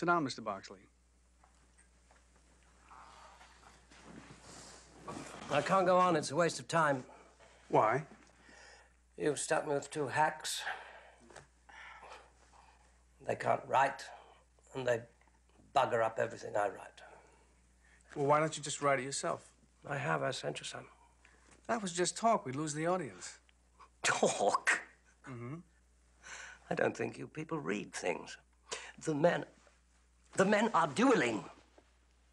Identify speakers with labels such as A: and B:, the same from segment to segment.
A: Sit down, Mr. Boxley.
B: I can't go on. It's a waste of time.
A: Why?
B: You've stuck me with two hacks. They can't write, and they bugger up everything I write.
A: Well, why don't you just write it yourself?
B: I have. I sent you some.
A: That was just talk. We'd lose the audience.
B: Talk?
A: Mm-hmm.
B: I don't think you people read things. The men are dueling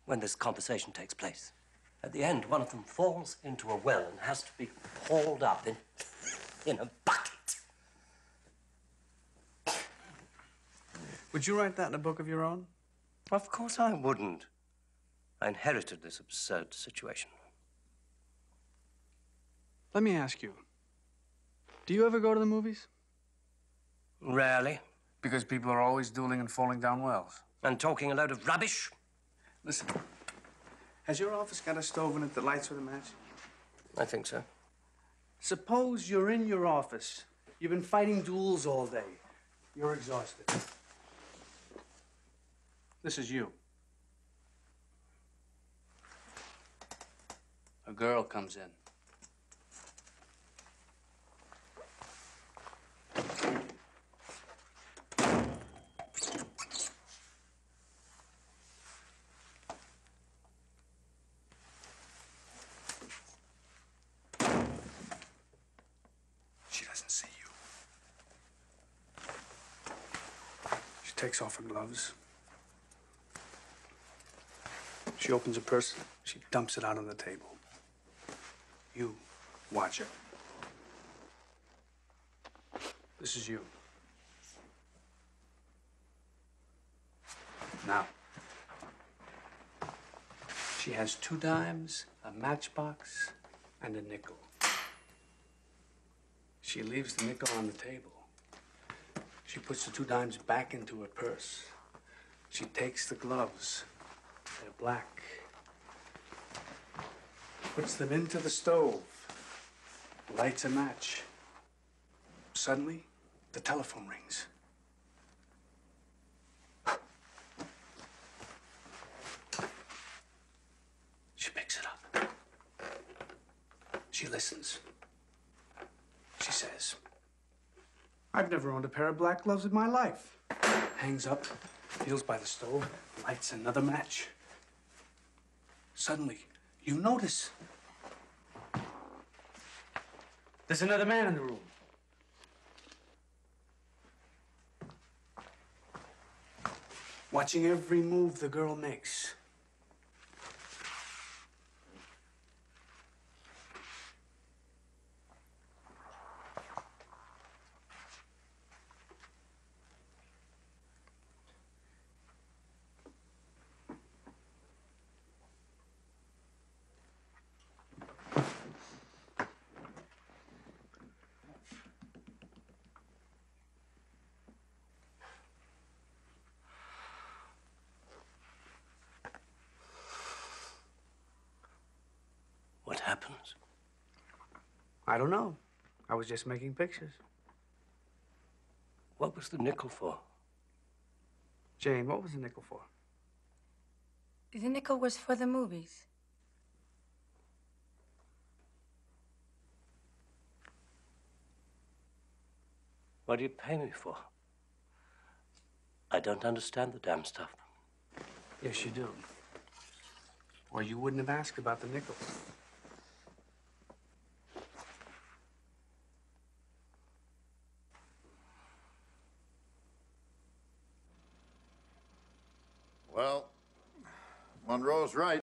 B: when this conversation takes place. At the end, one of them falls into a well and has to be hauled up in a bucket.
A: Would you write that in a book of your own?
B: Of course I wouldn't. I inherited this absurd situation.
A: Let me ask you, do you ever go to the movies?
B: Rarely.
A: Because people are always dueling and falling down wells.
B: And talking a load of rubbish.
A: Listen, has your office got a stove in it that lights with a match?
B: I think so.
A: Suppose you're in your office. You've been fighting duels all day. You're exhausted. This is you. A girl comes in. She doesn't see you. She takes off her gloves. She opens her purse. She dumps it out on the table. You watch her. This is you. Now, she has 2 dimes, a matchbox, and a nickel. She leaves the nickel on the table. She puts the 2 dimes back into her purse. She takes the gloves. They're black. Puts them into the stove. Lights a match. Suddenly, the telephone rings. She picks it up. She listens. She says, "I've never owned a pair of black gloves in my life." Hangs up, feels by the stove, lights another match. Suddenly, you notice there's another man in the room. Watching every move the girl makes.
B: What happens?
A: I don't know. I was just making pictures.
B: What was the nickel for?
A: Jane, what was the nickel for?
C: The nickel was for the movies.
B: What do you pay me for? I don't understand the damn stuff.
A: Yes, you do. Or you wouldn't have asked about the nickel.
D: Well, Monroe's right.